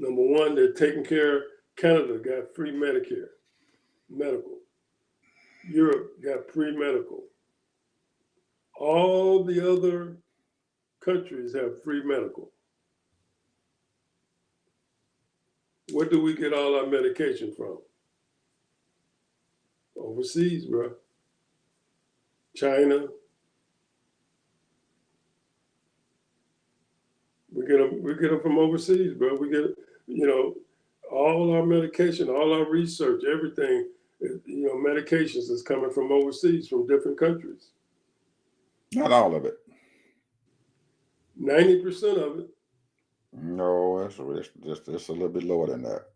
Speaker 3: number one, they're taking care. Canada got free medical. Europe got free medical. All the other countries have free medical. Where do we get all our medication from? Overseas, bro. China. We get them from overseas, bro. We get, all our medication, all our research, everything, medications is coming from overseas, from different countries.
Speaker 2: Not all of it.
Speaker 3: 90% of it.
Speaker 2: No, it's a little bit lower than that.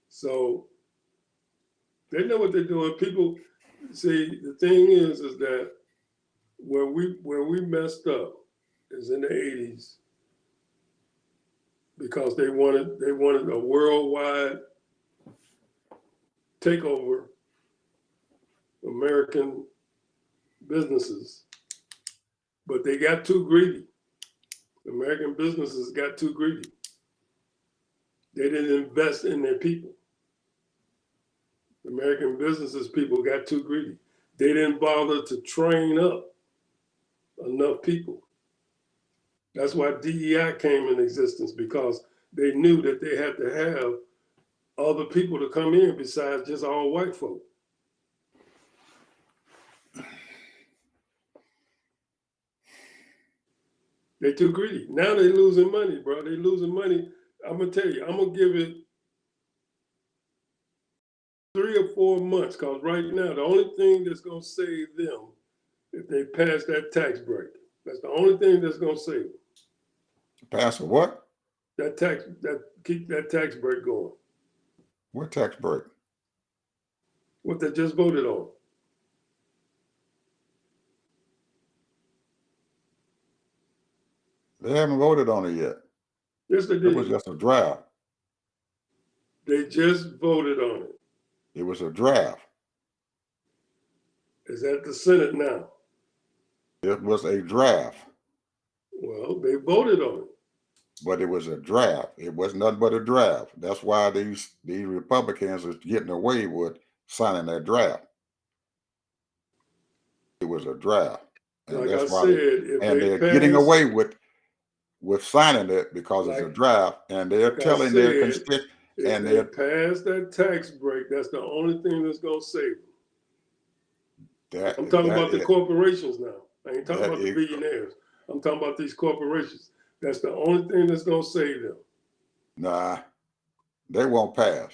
Speaker 3: So they know what they're doing. People, the thing is that where we messed up is in the 80s because they wanted a worldwide takeover American businesses, but they got too greedy. American businesses got too greedy. They didn't invest in their people. American businesses people got too greedy. They didn't bother to train up enough people. That's why DEI came in existence, because they knew that they had to have other people to come in besides just all white folk. They're too greedy. Now they're losing money, bro. They're losing money. I'm gonna tell you, I'm gonna give it 3 or 4 months, because right now the only thing that's gonna save them if they pass that tax break. That's the only thing that's gonna save them.
Speaker 2: Pass a what?
Speaker 3: Keep that tax break going.
Speaker 2: What tax break?
Speaker 3: What they just voted on.
Speaker 2: They haven't voted on it yet.
Speaker 3: Yes, they
Speaker 2: It
Speaker 3: did.
Speaker 2: was just a draft.
Speaker 3: They just voted on it.
Speaker 2: It was a draft.
Speaker 3: It's at the Senate now.
Speaker 2: It was a draft.
Speaker 3: Well, they voted on it.
Speaker 2: But it was a draft. It was nothing but a draft. That's why these Republicans are getting away with signing that draft. It was a draft. And
Speaker 3: Like
Speaker 2: that's
Speaker 3: I
Speaker 2: why
Speaker 3: said, if they
Speaker 2: they're
Speaker 3: pass,
Speaker 2: getting away with signing it because it's a
Speaker 3: like-
Speaker 2: draft, and they're
Speaker 3: like I
Speaker 2: telling their
Speaker 3: said,
Speaker 2: constituents,
Speaker 3: if
Speaker 2: and
Speaker 3: they
Speaker 2: they're
Speaker 3: pass that tax break, that's the only thing that's gonna save them. I'm talking about the corporations now. I ain't talking about the billionaires. I'm talking about these corporations. That's the only thing that's gonna save them.
Speaker 2: Nah, they won't pass.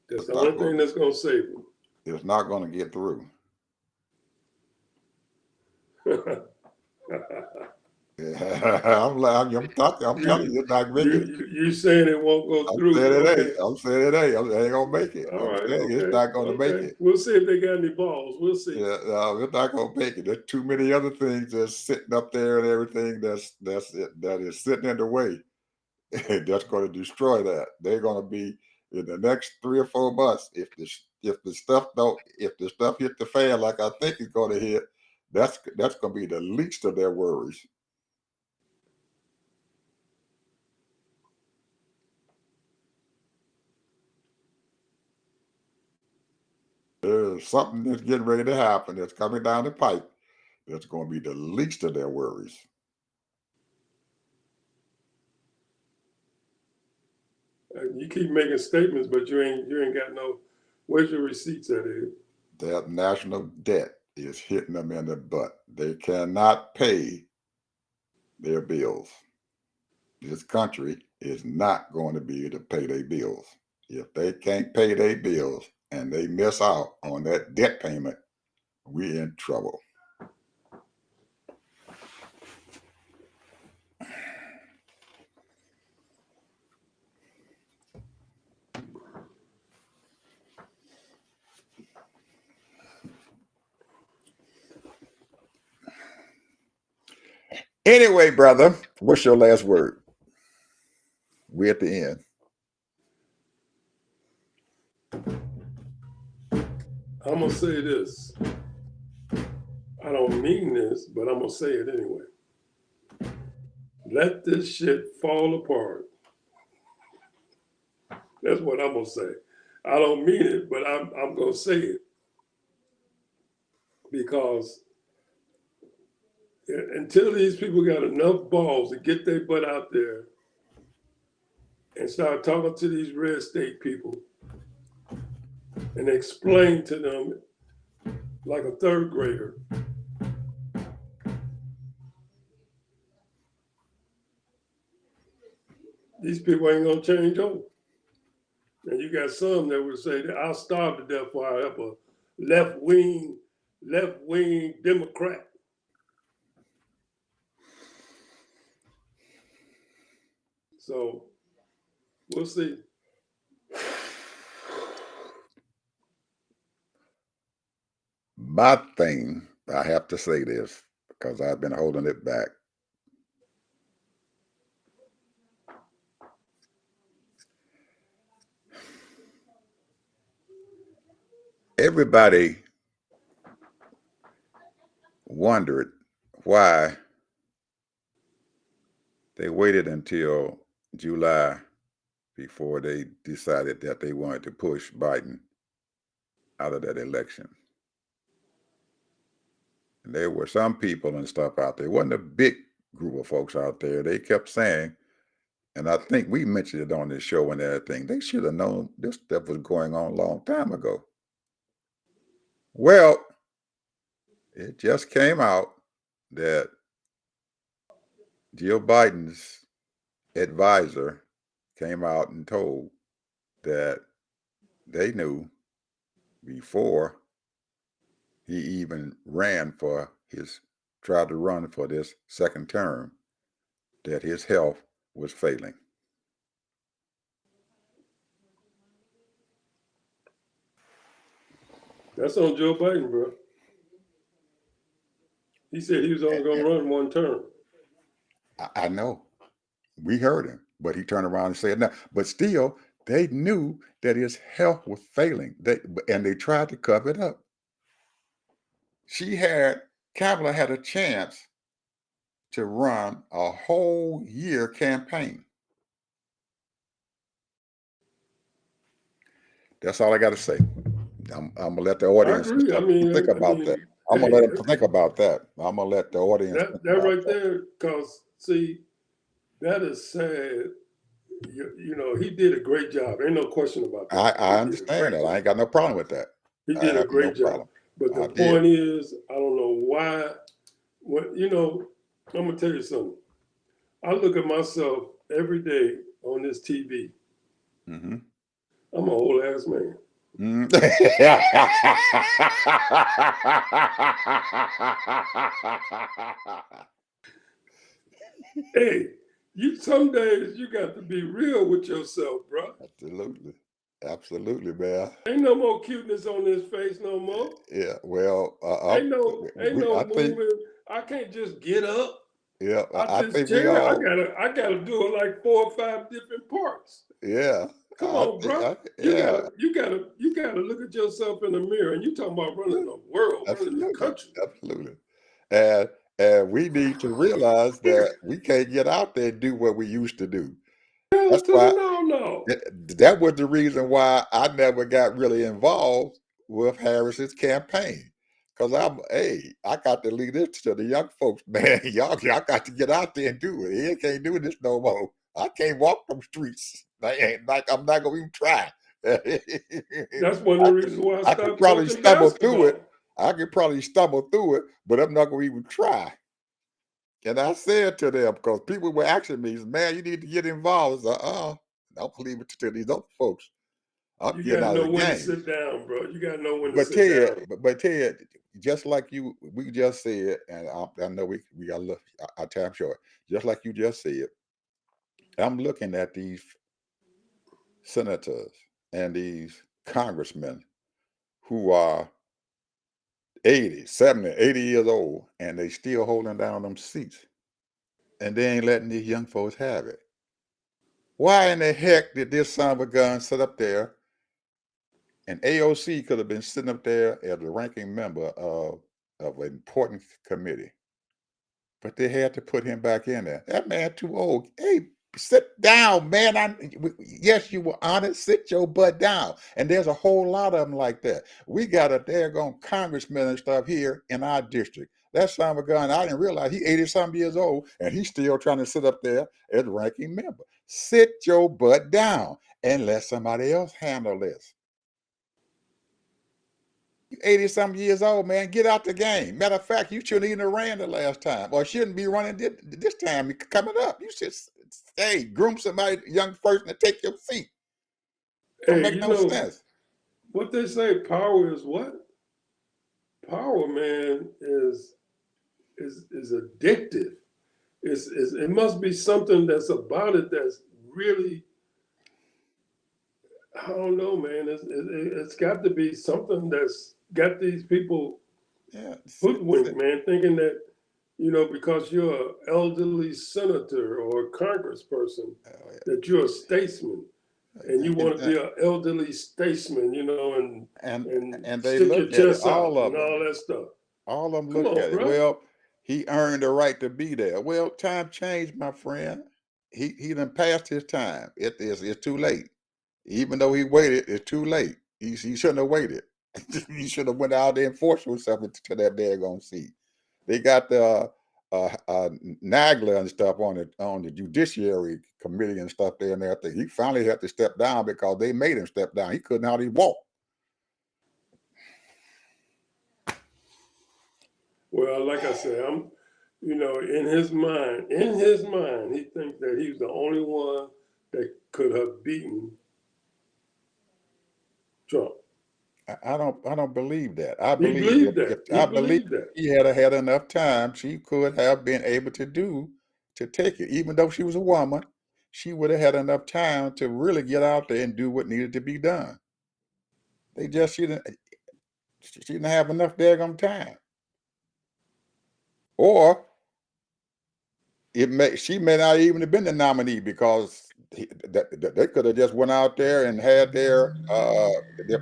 Speaker 3: That's the only thing that's gonna save them.
Speaker 2: It's not going to get through. I'm telling you, it's not making it.
Speaker 3: You saying it won't go through?
Speaker 2: I'm saying it ain't. They ain't gonna make it.
Speaker 3: All right,
Speaker 2: It's not gonna make it.
Speaker 3: We'll see if they got any balls. We'll see.
Speaker 2: Yeah, no, it's not gonna make it. There's too many other things that's sitting up there and everything that is sitting in the way. That's going to destroy that. They're going to be in the next 3 or 4 months. If the stuff hit the fan like I think it's going to hit, that's going to be the least of their worries. There's something that's getting ready to happen that's coming down the pipe that's going to be the least of their worries.
Speaker 3: You keep making statements, but you ain't got no. Where's your receipts at, Ed?
Speaker 2: That national debt is hitting them in the butt. They cannot pay their bills. This country is not going to be able to pay their bills. If they can't pay their bills and they miss out on that debt payment, we're in trouble. Anyway, brother, what's your last word? We're at the end.
Speaker 3: I'm going to say this. I don't mean this, but I'm going to say it anyway. Let this shit fall apart. That's what I'm going to say. I don't mean it, but I'm going to say it. Because until these people got enough balls to get their butt out there and start talking to these red state people and explain to them like a third grader these people ain't gonna change over. And you got some that would say that I'll starve to death before I help a left wing Democrat. So we'll see.
Speaker 2: My thing, I have to say this because I've been holding it back. Everybody wondered why they waited until July before they decided that they wanted to push Biden out of that election. And there were some people and stuff out there. It wasn't a big group of folks out there. They kept saying, and I think we mentioned it on this show and everything, they should have known this stuff was going on a long time ago. Well, it just came out that Jill Biden's advisor came out and told that they knew before he even tried to run for this second term, that his health was failing.
Speaker 3: That's on Joe Biden, bro. He said he was only going to run one term.
Speaker 2: I know. We heard him, but he turned around and said no. But still, they knew that his health was failing. And they tried to cover it up. Kamala had a chance to run a whole year campaign. That's all I got to say. I'm gonna let the audience think about that. I'm gonna let them think about that. I'm gonna let the audience.
Speaker 3: That right there, because see, that is sad. You know, he did a great job. Ain't no question about that.
Speaker 2: I understand that. I ain't got no problem with that.
Speaker 3: He did a great job. But the point is, I don't know why. You know, I'm gonna tell you something. I look at myself every day on this TV.
Speaker 2: Mm-hmm.
Speaker 3: I'm an old ass man. Hey, some days you got to be real with yourself, bro.
Speaker 2: Absolutely, man.
Speaker 3: Ain't no more cuteness on this face no more.
Speaker 2: Yeah, well,
Speaker 3: ain't no movement. I can't just get up.
Speaker 2: Yeah,
Speaker 3: I think chair. I gotta do it like 4 or 5 different parts.
Speaker 2: Yeah.
Speaker 3: Come on, bro. You gotta look at yourself in the mirror, and you talking about running the world, running the country.
Speaker 2: Absolutely. And we need to realize that we can't get out there and do what we used to do. That's why that was the reason why I never got really involved with Harris's campaign. Because I got to leave this to the young folks, man. Y'all got to get out there and do it. He can't do this no more. I can't walk them streets. I'm not gonna even try.
Speaker 3: That's one of the reasons why I
Speaker 2: could probably stumble through it. I could probably stumble through it, but I'm not gonna even try. And I said to them, because people were asking me, man, you need to get involved. Don't leave it to these other folks. I'm getting out of the game. You gotta know when to
Speaker 3: sit down, bro. You gotta know when to sit down.
Speaker 2: But Ted, just like we just said, and I know we got to look our time short. Just like you just said, I'm looking at these senators and these congressmen who are 80, 70, 80 years old, and they still holding down them seats. And they ain't letting these young folks have it. Why in the heck did this son of a gun sit up there? And AOC could have been sitting up there as the ranking member of an important committee. But they had to put him back in there. That man too old. Hey, sit down, man. Yes, you were honest. Sit your butt down. And there's a whole lot of them like that. We got a daggone congressman and stuff here in our district. That son of a gun, I didn't realize he 80-something years old, and he's still trying to sit up there as ranking member. Sit your butt down and let somebody else handle this. You 80-something years old, man. Get out the game. Matter of fact, you shouldn't even have ran the last time, or shouldn't be running this time coming up. You should groom somebody, young person, to take your seat. Don't make no sense.
Speaker 3: What they say, power is what? Power, man, is addictive. It must be something that's about it that's really, I don't know, man. It's got to be something that's got these people
Speaker 2: Yeah,
Speaker 3: hoodwinked, man, thinking that, because you're an elderly senator or a congressperson, that you're a statesman, and you want to be an elderly statesman,
Speaker 2: and
Speaker 3: and
Speaker 2: they
Speaker 3: stick your
Speaker 2: look at it,
Speaker 3: chest out
Speaker 2: all of
Speaker 3: and
Speaker 2: them.
Speaker 3: all that stuff.
Speaker 2: All of them
Speaker 3: Come
Speaker 2: look
Speaker 3: on,
Speaker 2: at it.
Speaker 3: bro.
Speaker 2: Well, he earned the right to be there. Well, time changed, my friend. He done passed his time. It's too late. Even though he waited, it's too late. He shouldn't have waited. He should have went out there and forced himself to that daggone seat. They got the Nagler and stuff on the Judiciary Committee and stuff there and everything. He finally had to step down because they made him step down. He couldn't hardly walk.
Speaker 3: Well, like I said, in his mind, he thinks that he's the only one that could have beaten Trump.
Speaker 2: I don't believe that. I
Speaker 3: He
Speaker 2: believe
Speaker 3: believed that. He
Speaker 2: I believe
Speaker 3: believed that.
Speaker 2: he had enough time, she could have been able to take it. Even though she was a woman, she would have had enough time to really get out there and do what needed to be done. She didn't have enough daggone time. Or she may not even have been the nominee because they could have just went out there and had their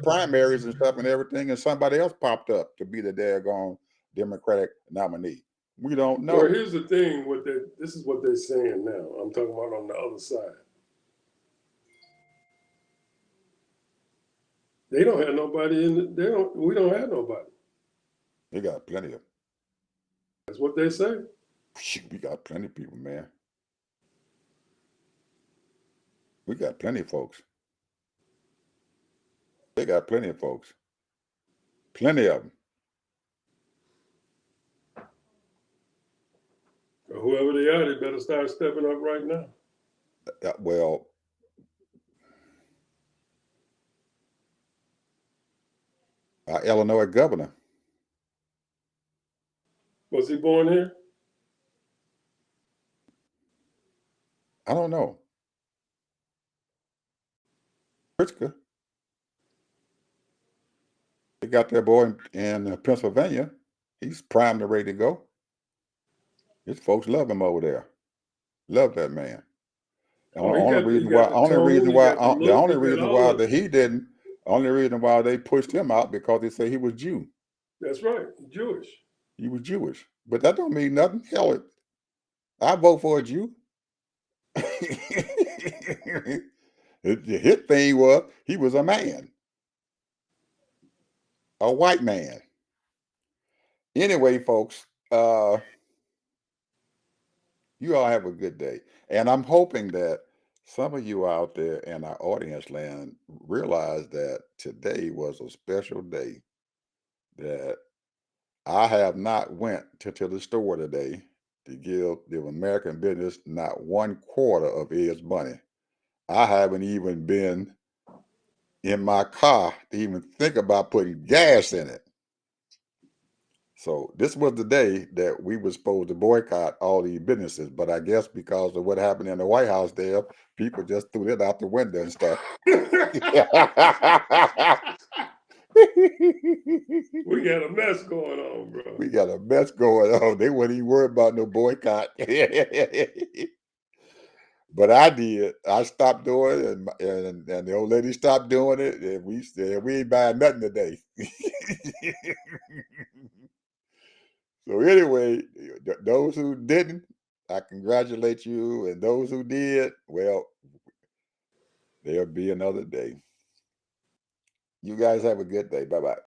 Speaker 2: primaries and stuff and everything, and somebody else popped up to be the daggone Democratic nominee. We don't
Speaker 3: Well,
Speaker 2: know.
Speaker 3: here's the thing. This is what they're saying now. I'm talking about on the other side. They don't have nobody we don't have nobody.
Speaker 2: They got plenty of.
Speaker 3: That's what they say.
Speaker 2: We got plenty of people, man. We got plenty of folks. They got plenty of folks. Plenty of them.
Speaker 3: Whoever they are, they better start stepping up right now.
Speaker 2: Well, our Illinois governor.
Speaker 3: Was he born here?
Speaker 2: I don't know. Pritzker. They got that boy in Pennsylvania. He's primed and ready to go. His folks love him over there. Love that man.
Speaker 3: Oh, he got the
Speaker 2: Only
Speaker 3: tone,
Speaker 2: reason
Speaker 3: he
Speaker 2: why,
Speaker 3: got the
Speaker 2: the
Speaker 3: look,
Speaker 2: only
Speaker 3: he got
Speaker 2: reason
Speaker 3: all
Speaker 2: why
Speaker 3: of
Speaker 2: that
Speaker 3: it.
Speaker 2: he didn't, only reason why they pushed him out because they say he was Jew.
Speaker 3: That's right, Jewish.
Speaker 2: He was Jewish, but that don't mean nothing. Hell, I vote for a Jew. His thing was he was a man, a white man. Anyway, folks, you all have a good day. And I'm hoping that some of you out there in our audience land realize that today was a special day, that I have not went to the store today to give the American business not 1/4 of his money. I haven't even been in my car to even think about putting gas in it. So this was the day that we were supposed to boycott all these businesses, but I guess because of what happened in the White House there, people just threw it out the window and stuff.
Speaker 3: We got a mess going on, bro.
Speaker 2: We got a mess going on. They weren't even worried about no boycott. But I did. I stopped doing it, and the old lady stopped doing it, and we said we ain't buying nothing today. So anyway, those who didn't, I congratulate you, and those who did, well, there'll be another day. You guys have a good day. Bye bye.